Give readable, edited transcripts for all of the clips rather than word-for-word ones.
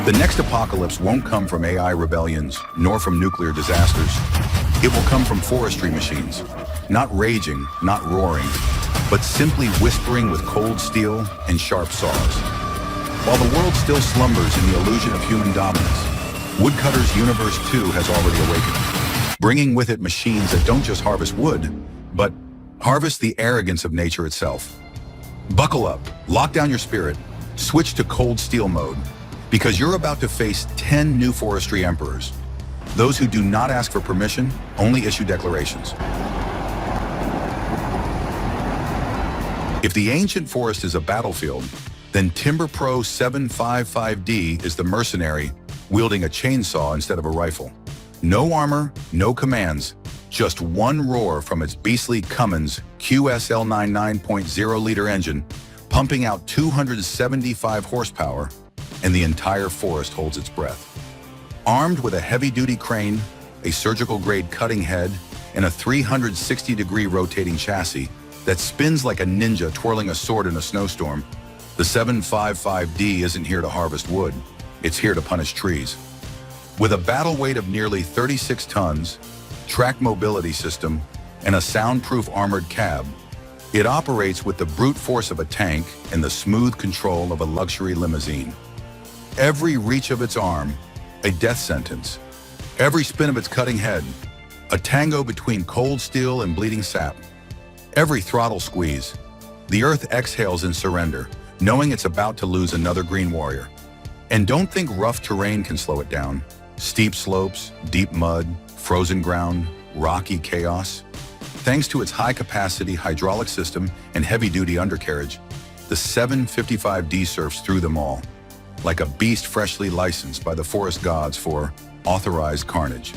The next apocalypse won't come from AI rebellions, nor from nuclear disasters. It will come from forestry machines. Not raging, not roaring, but simply whispering with cold steel and sharp saws. While the world still slumbers in the illusion of human dominance, Woodcutters Universe 2 has already awakened, bringing with it machines that don't just harvest wood, but harvest the arrogance of nature itself. Buckle up, lock down your spirit, switch to cold steel mode, because you're about to face 10 new Forestry Emperors. Those who do not ask for permission, only issue declarations. If the ancient forest is a battlefield, then Timber Pro 755D is the mercenary wielding a chainsaw instead of a rifle. No armor, no commands, just one roar from its beastly Cummins QSL 99.0-liter engine, pumping out 275 horsepower, and the entire forest holds its breath. Armed with a heavy-duty crane, a surgical-grade cutting head, and a 360-degree rotating chassis that spins like a ninja twirling a sword in a snowstorm, the 755D isn't here to harvest wood. It's here to punish trees. With a battle weight of nearly 36 tons, track mobility system, and a soundproof armored cab, it operates with the brute force of a tank and the smooth control of a luxury limousine. Every reach of its arm, a death sentence. Every spin of its cutting head, a tango between cold steel and bleeding sap. Every throttle squeeze, the earth exhales in surrender, knowing it's about to lose another green warrior. And don't think rough terrain can slow it down. Steep slopes, deep mud, frozen ground, rocky chaos. Thanks to its high-capacity hydraulic system and heavy-duty undercarriage, the 755D surfs through them all, like a beast freshly licensed by the forest gods for authorized carnage.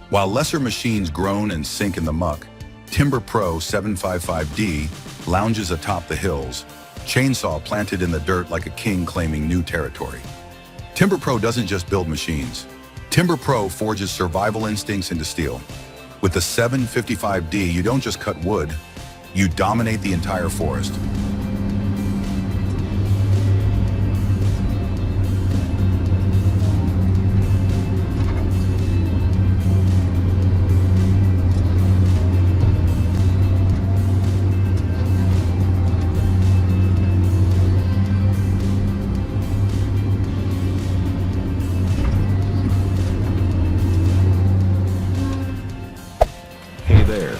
While lesser machines groan and sink in the muck, Timber Pro 755D lounges atop the hills, chainsaw planted in the dirt like a king claiming new territory. Timber Pro doesn't just build machines. Timber Pro forges survival instincts into steel. With the 755D, you don't just cut wood, you dominate the entire forest. Hey there,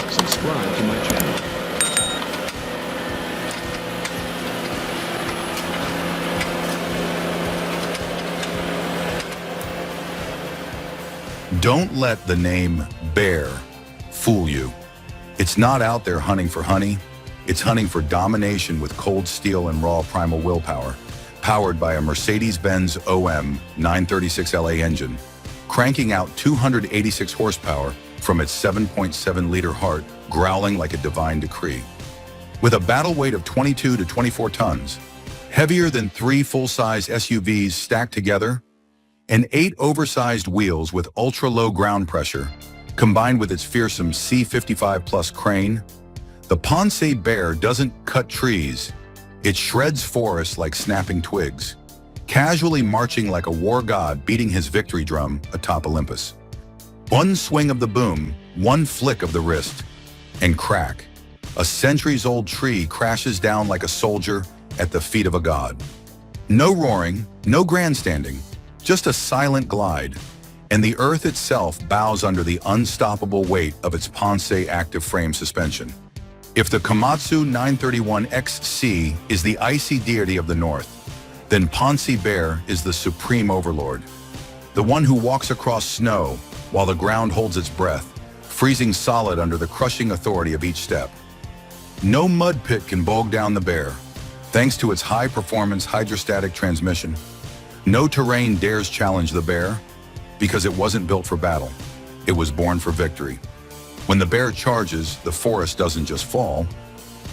subscribe to my channel. Don't let the name bear fool you. It's not out there hunting for honey. It's hunting for domination with cold steel and raw primal willpower, powered by a Mercedes-Benz OM 936LA engine, cranking out 286 horsepower from its 7.7-liter heart, growling like a divine decree. With a battle weight of 22 to 24 tons, heavier than 3 full-size SUVs stacked together, and 8 oversized wheels with ultra-low ground pressure, combined with its fearsome C55 Plus crane, the Ponce Bear doesn't cut trees, it shreds forests like snapping twigs, casually marching like a war god beating his victory drum atop Olympus. One swing of the boom, one flick of the wrist, and crack, a centuries-old tree crashes down like a soldier at the feet of a god. No roaring, no grandstanding, just a silent glide, and the earth itself bows under the unstoppable weight of its Ponce active frame suspension. If the Komatsu 931XC is the icy deity of the north, then Ponce Bear is the supreme overlord, the one who walks across snow while the ground holds its breath, freezing solid under the crushing authority of each step. No mud pit can bog down the bear, thanks to its high-performance hydrostatic transmission. No terrain dares challenge the bear, because it wasn't built for battle. It was born for victory. When the bear charges, the forest doesn't just fall.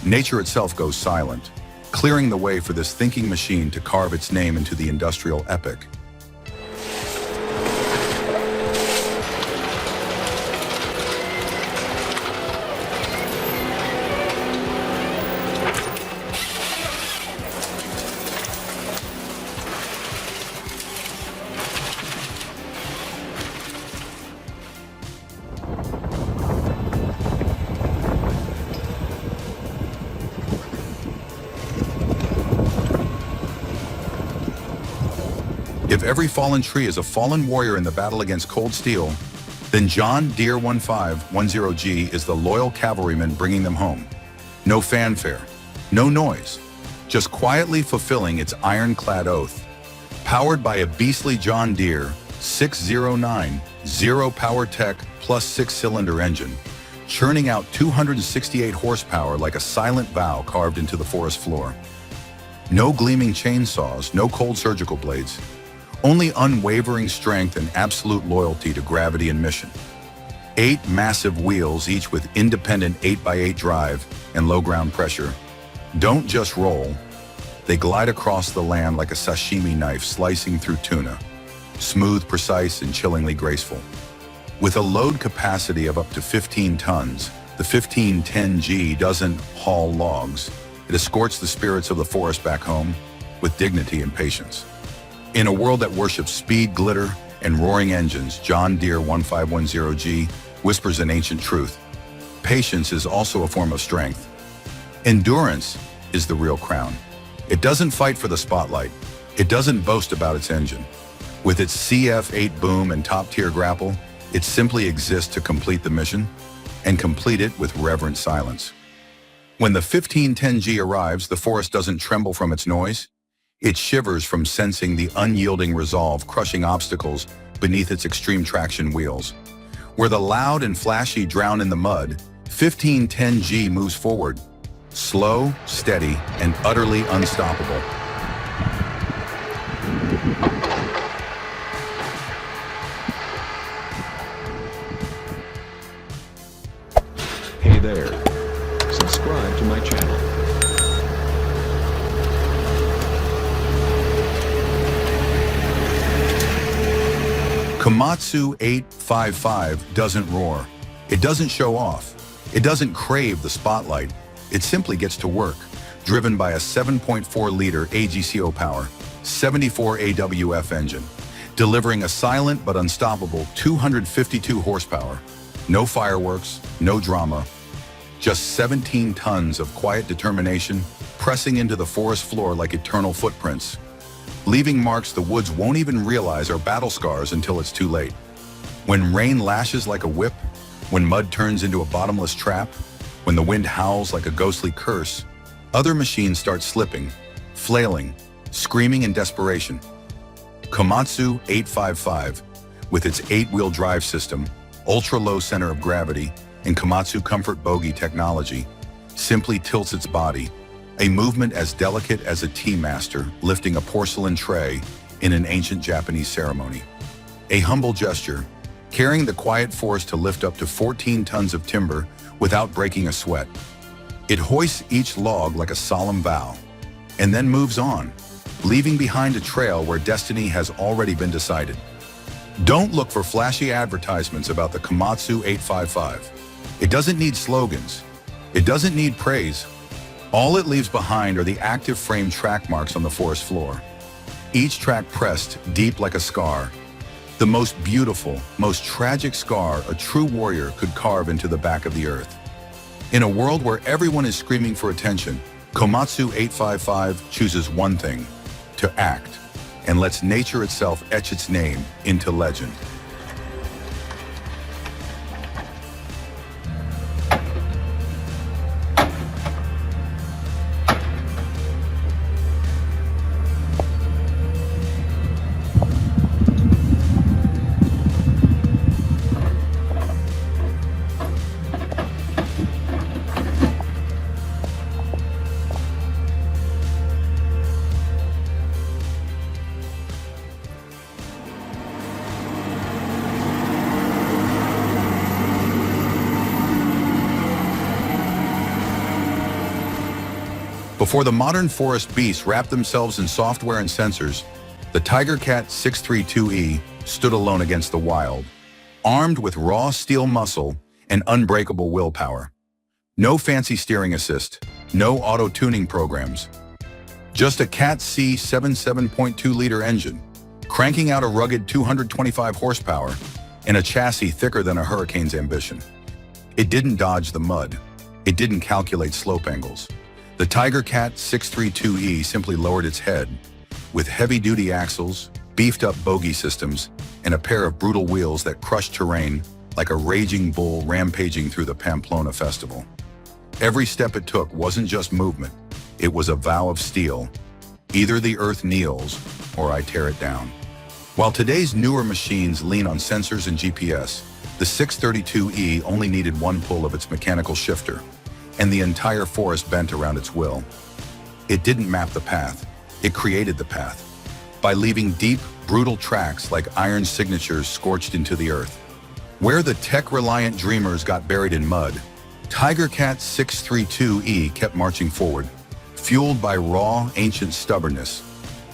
Nature itself goes silent, clearing the way for this thinking machine to carve its name into the industrial epic. If every fallen tree is a fallen warrior in the battle against cold steel, then John Deere 1510G is the loyal cavalryman bringing them home. No fanfare, no noise, just quietly fulfilling its ironclad oath. Powered by a beastly John Deere 609 Zero Power Tech plus 6-cylinder engine, churning out 268 horsepower like a silent vow carved into the forest floor. No gleaming chainsaws, no cold surgical blades, only unwavering strength and absolute loyalty to gravity and mission. 8 massive wheels, each with independent 8x8 drive and low ground pressure, don't just roll, they glide across the land like a sashimi knife slicing through tuna, smooth, precise, and chillingly graceful. With a load capacity of up to 15 tons, the 1510G doesn't haul logs. It escorts the spirits of the forest back home with dignity and patience. In a world that worships speed, glitter, and roaring engines, John Deere 1510G whispers an ancient truth. Patience is also a form of strength. Endurance is the real crown. It doesn't fight for the spotlight. It doesn't boast about its engine. With its CF8 boom and top-tier grapple, it simply exists to complete the mission, and complete it with reverent silence. When the 1510G arrives, the forest doesn't tremble from its noise. It shivers from sensing the unyielding resolve crushing obstacles beneath its extreme traction wheels. Where the loud and flashy drown in the mud, 1510G moves forward, slow, steady, and utterly unstoppable. Hey there. Subscribe to my channel. Komatsu 855 doesn't roar. It doesn't show off. It doesn't crave the spotlight. It simply gets to work, driven by a 7.4-liter AGCO power, 74 AWF engine, delivering a silent but unstoppable 252 horsepower. No fireworks, no drama, just 17 tons of quiet determination pressing into the forest floor like eternal footprints, leaving marks the woods won't even realize are battle scars until it's too late. When rain lashes like a whip, when mud turns into a bottomless trap, when the wind howls like a ghostly curse, other machines start slipping, flailing, screaming in desperation. Komatsu 855, with its 8-wheel drive system, ultra-low center of gravity, and Komatsu Comfort Bogie technology, simply tilts its body, a movement as delicate as a tea master lifting a porcelain tray in an ancient Japanese ceremony. A humble gesture, carrying the quiet forest to lift up to 14 tons of timber without breaking a sweat. It hoists each log like a solemn vow, and then moves on, leaving behind a trail where destiny has already been decided. Don't look for flashy advertisements about the Komatsu 855. It doesn't need slogans. It doesn't need praise. All it leaves behind are the active frame track marks on the forest floor. Each track pressed deep like a scar. The most beautiful, most tragic scar a true warrior could carve into the back of the earth. In a world where everyone is screaming for attention, Komatsu 855 chooses one thing: to act, and lets nature itself etch its name into legend. Before the modern forest beasts wrapped themselves in software and sensors, the Tigercat 632E stood alone against the wild, armed with raw steel muscle and unbreakable willpower. No fancy steering assist, no auto-tuning programs. Just a Cat C 77.2-liter engine, cranking out a rugged 225 horsepower and a chassis thicker than a hurricane's ambition. It didn't dodge the mud. It didn't calculate slope angles. The Tigercat 632E simply lowered its head. With heavy-duty axles, beefed-up bogey systems, and a pair of brutal wheels that crushed terrain like a raging bull rampaging through the Pamplona festival. Every step it took wasn't just movement, it was a vow of steel. Either the earth kneels, or I tear it down. While today's newer machines lean on sensors and GPS, the 632E only needed one pull of its mechanical shifter, and the entire forest bent around its will. It didn't map the path, it created the path, by leaving deep, brutal tracks like iron signatures scorched into the earth. Where the tech-reliant dreamers got buried in mud, Tiger Cat 632E kept marching forward, fueled by raw, ancient stubbornness,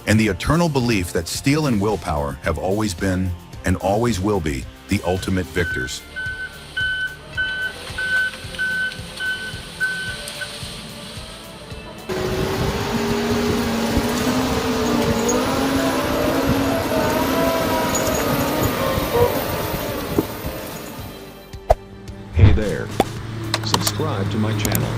and the eternal belief that steel and willpower have always been, and always will be, the ultimate victors. Hey there. Subscribe to my channel.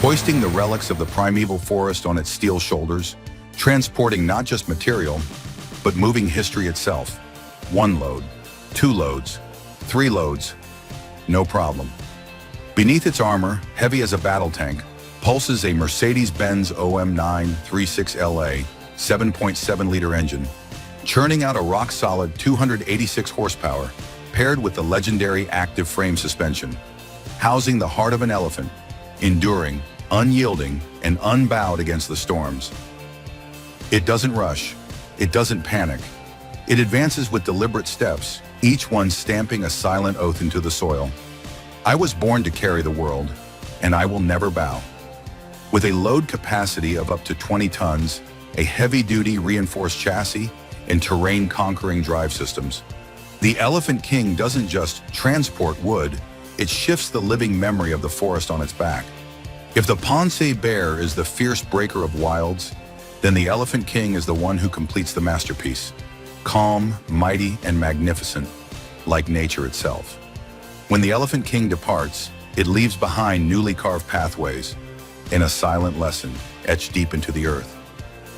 Hoisting the relics of the primeval forest on its steel shoulders, transporting not just material, but moving history itself. One load, two loads, three loads, no problem. Beneath its armor, heavy as a battle tank, pulses a Mercedes-Benz OM9 36LA 7.7-liter engine, churning out a rock-solid 286 horsepower, paired with the legendary active frame suspension, housing the heart of an elephant, enduring, unyielding, and unbowed against the storms. It doesn't rush, it doesn't panic. It advances with deliberate steps, each one stamping a silent oath into the soil. I was born to carry the world, and I will never bow. With a load capacity of up to 20 tons, a heavy-duty reinforced chassis, and terrain-conquering drive systems, the Elephant King doesn't just transport wood, it shifts the living memory of the forest on its back. If the Ponce Bear is the fierce breaker of wilds, then the Elephant King is the one who completes the masterpiece, calm, mighty, and magnificent, like nature itself. When the Elephant King departs, it leaves behind newly carved pathways and a silent lesson etched deep into the earth.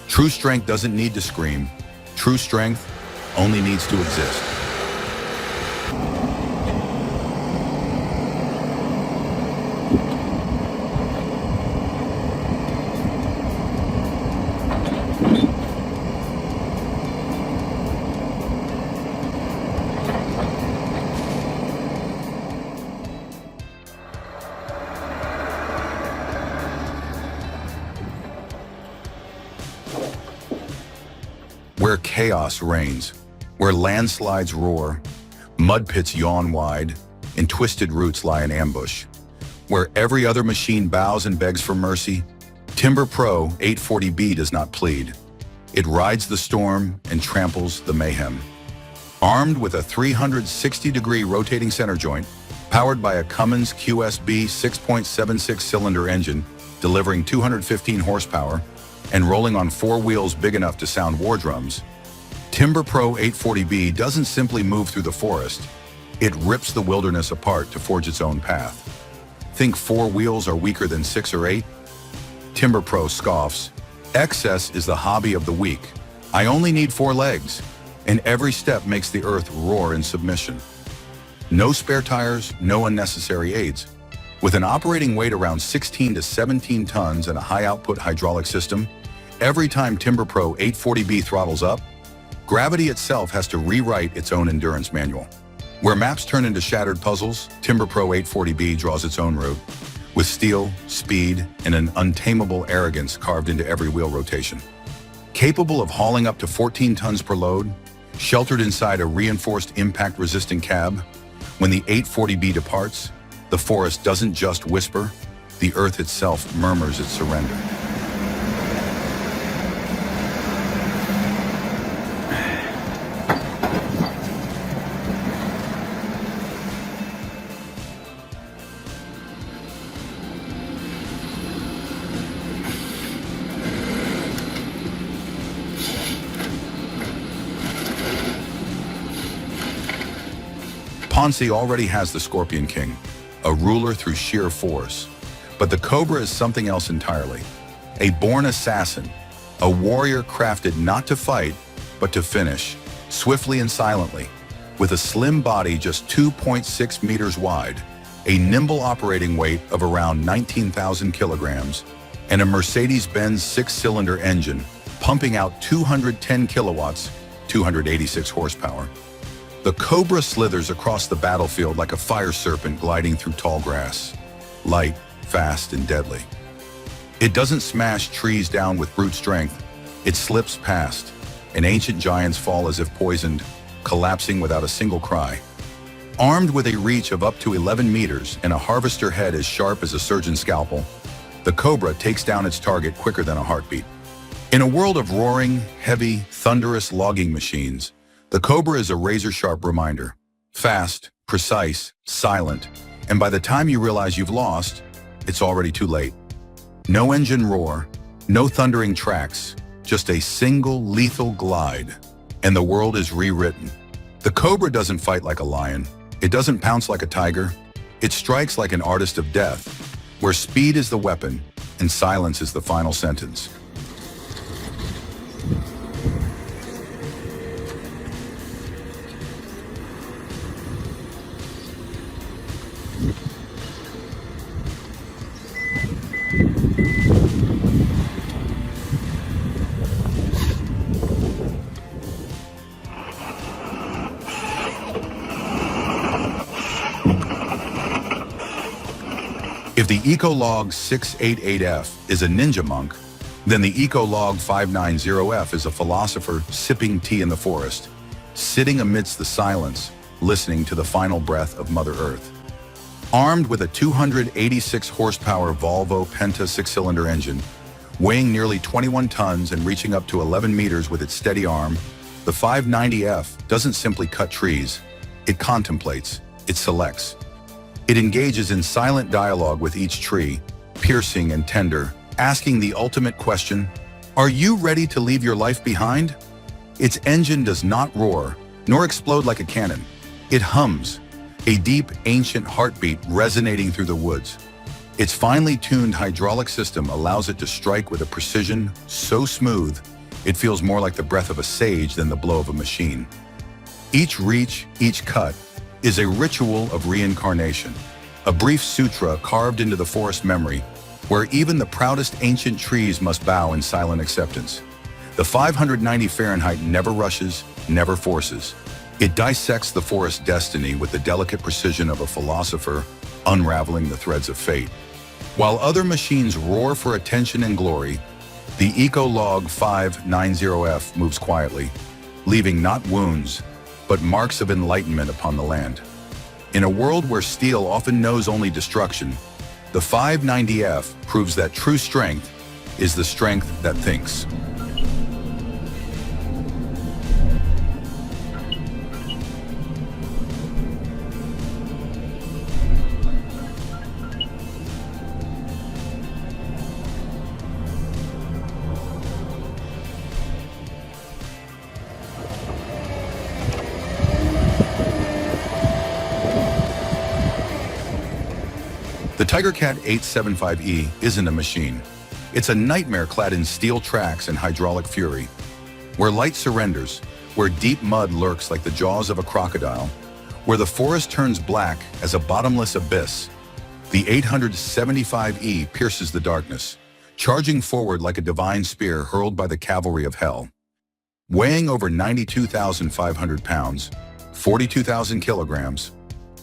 True strength doesn't need to scream. True strength only needs to exist. Where chaos reigns, where landslides roar, mud pits yawn wide, and twisted roots lie in ambush, where every other machine bows and begs for mercy, Timber Pro 840B does not plead. It rides the storm and tramples the mayhem. Armed with a 360-degree rotating center joint, powered by a Cummins QSB 6.76-cylinder engine, delivering 215 horsepower, and rolling on four wheels big enough to sound war drums, Timber Pro 840B doesn't simply move through the forest, it rips the wilderness apart to forge its own path. Think four wheels are weaker than 6 or 8? Timber Pro scoffs, excess is the hobby of the weak. I only need 4 legs, and every step makes the earth roar in submission. No spare tires, no unnecessary aids. With an operating weight around 16 to 17 tons and a high-output hydraulic system, every time Timber Pro 840B throttles up, gravity itself has to rewrite its own endurance manual. Where maps turn into shattered puzzles, Timber Pro 840B draws its own route, with steel, speed, and an untamable arrogance carved into every wheel rotation. Capable of hauling up to 14 tons per load, sheltered inside a reinforced impact-resistant cab, when the 840B departs, the forest doesn't just whisper, the earth itself murmurs its surrender. Ponce already has the Scorpion King, a ruler through sheer force. But the cobra is something else entirely. A born assassin, a warrior crafted not to fight, but to finish, swiftly and silently. With a slim body just 2.6 meters wide, a nimble operating weight of around 19,000 kilograms, and a Mercedes-Benz six-cylinder engine pumping out 210 kilowatts, 286 horsepower. The cobra slithers across the battlefield like a fire serpent gliding through tall grass, light, fast, and deadly. It doesn't smash trees down with brute strength. It slips past, and ancient giants fall as if poisoned, collapsing without a single cry. Armed with a reach of up to 11 meters and a harvester head as sharp as a surgeon's scalpel, the cobra takes down its target quicker than a heartbeat. In a world of roaring, heavy, thunderous logging machines, the cobra is a razor-sharp reminder. Fast, precise, silent, and by the time you realize you've lost, it's already too late. No engine roar, no thundering tracks, just a single lethal glide, and the world is rewritten. The cobra doesn't fight like a lion. It doesn't pounce like a tiger. It strikes like an artist of death, where speed is the weapon and silence is the final sentence. If the Ecolog 688F is a ninja monk, then the Ecolog 590F is a philosopher sipping tea in the forest, sitting amidst the silence, listening to the final breath of Mother Earth. Armed with a 286 horsepower Volvo Penta six-cylinder engine, weighing nearly 21 tons and reaching up to 11 meters with its steady arm, the 590F doesn't simply cut trees. It contemplates, it selects. It engages in silent dialogue with each tree, piercing and tender, asking the ultimate question, are you ready to leave your life behind? Its engine does not roar, nor explode like a cannon. It hums, a deep, ancient heartbeat resonating through the woods. Its finely tuned hydraulic system allows it to strike with a precision so smooth, it feels more like the breath of a sage than the blow of a machine. Each reach, each cut, is a ritual of reincarnation, a brief sutra carved into the forest memory, where even the proudest ancient trees must bow in silent acceptance. The 590 Fahrenheit never rushes, never forces. It dissects the forest's destiny with the delicate precision of a philosopher unraveling the threads of fate. While other machines roar for attention and glory, the Ecolog 590F moves quietly, leaving not wounds, but marks of enlightenment upon the land. In a world where steel often knows only destruction, the 590F proves that true strength is the strength that thinks. The Tigercat 875E isn't a machine. It's a nightmare clad in steel tracks and hydraulic fury. Where light surrenders, where deep mud lurks like the jaws of a crocodile, where the forest turns black as a bottomless abyss, the 875E pierces the darkness, charging forward like a divine spear hurled by the cavalry of hell. Weighing over 92,500 pounds, 42,000 kilograms,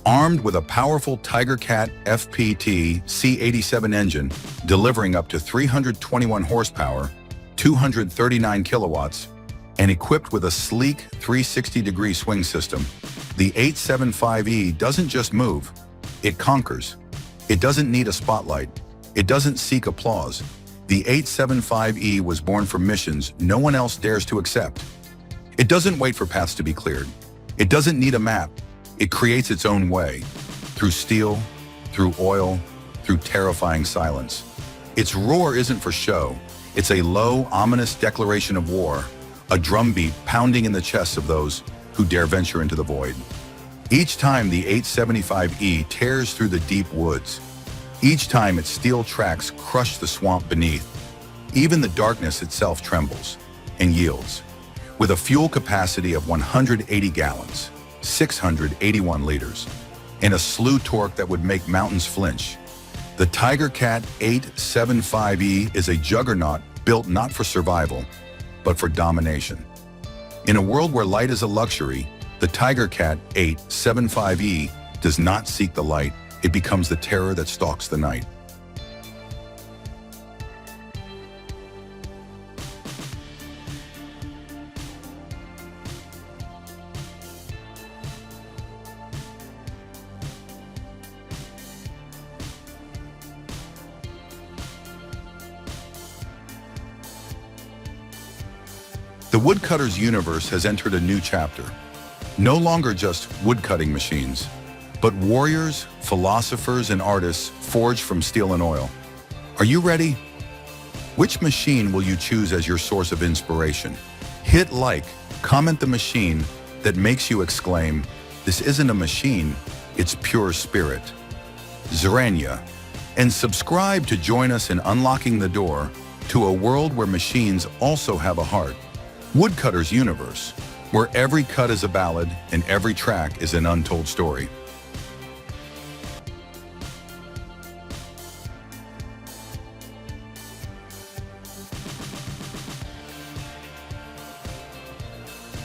armed with a powerful Tigercat FPT C87 engine, delivering up to 321 horsepower, 239 kilowatts, and equipped with a sleek 360-degree swing system, the 875E doesn't just move, it conquers. It doesn't need a spotlight. It doesn't seek applause. The 875E was born for missions no one else dares to accept. It doesn't wait for paths to be cleared. It doesn't need a map. It creates its own way, through steel, through oil, through terrifying silence. Its roar isn't for show. It's a low, ominous declaration of war, a drumbeat pounding in the chests of those who dare venture into the void. Each time the 875E tears through the deep woods, each time its steel tracks crush the swamp beneath, even the darkness itself trembles and yields. With a fuel capacity of 180 gallons, 681 liters, and a slew torque that would make mountains flinch, the Tiger Cat 875E is a juggernaut built not for survival, but for domination. In a world where light is a luxury, the Tiger Cat 875E does not seek the light, it becomes the terror that stalks the night. The Woodcutters Universe has entered a new chapter. No longer just woodcutting machines, but warriors, philosophers, and artists forged from steel and oil. Are you ready? Which machine will you choose as your source of inspiration? Hit like, comment the machine that makes you exclaim, "This isn't a machine, it's pure spirit." Zranya. And subscribe to join us in unlocking the door to a world where machines also have a heart. Woodcutters Universe, where every cut is a ballad and every track is an untold story.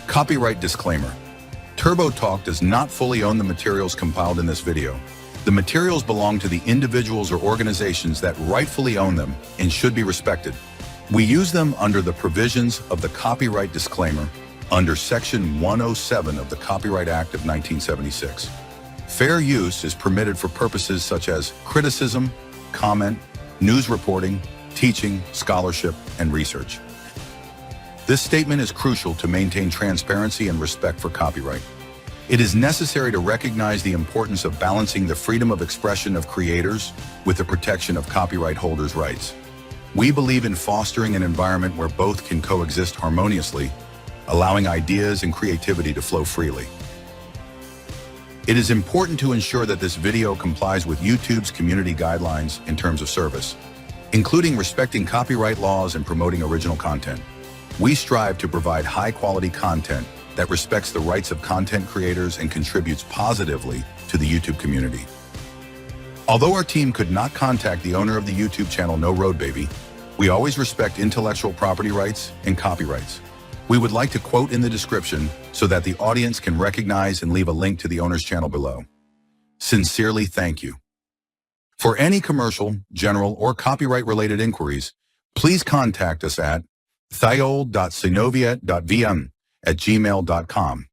Copyright disclaimer. Turbo Talk does not fully own the materials compiled in this video. The materials belong to the individuals or organizations that rightfully own them and should be respected. We use them under the provisions of the copyright disclaimer under Section 107 of the Copyright Act of 1976. Fair use is permitted for purposes such as criticism, comment, news reporting, teaching, scholarship, and research. This statement is crucial to maintain transparency and respect for copyright. It is necessary to recognize the importance of balancing the freedom of expression of creators with the protection of copyright holders' rights. We believe in fostering an environment where both can coexist harmoniously, allowing ideas and creativity to flow freely. It is important to ensure that this video complies with YouTube's community guidelines in terms of service, including respecting copyright laws and promoting original content. We strive to provide high-quality content that respects the rights of content creators and contributes positively to the YouTube community. Although our team could not contact the owner of the YouTube channel No Road Baby, we always respect intellectual property rights and copyrights. We would like to quote in the description so that the audience can recognize and leave a link to the owner's channel below. Sincerely, thank you. For any commercial, general, or copyright-related inquiries, please contact us at thiol.synoviet.vm@gmail.com.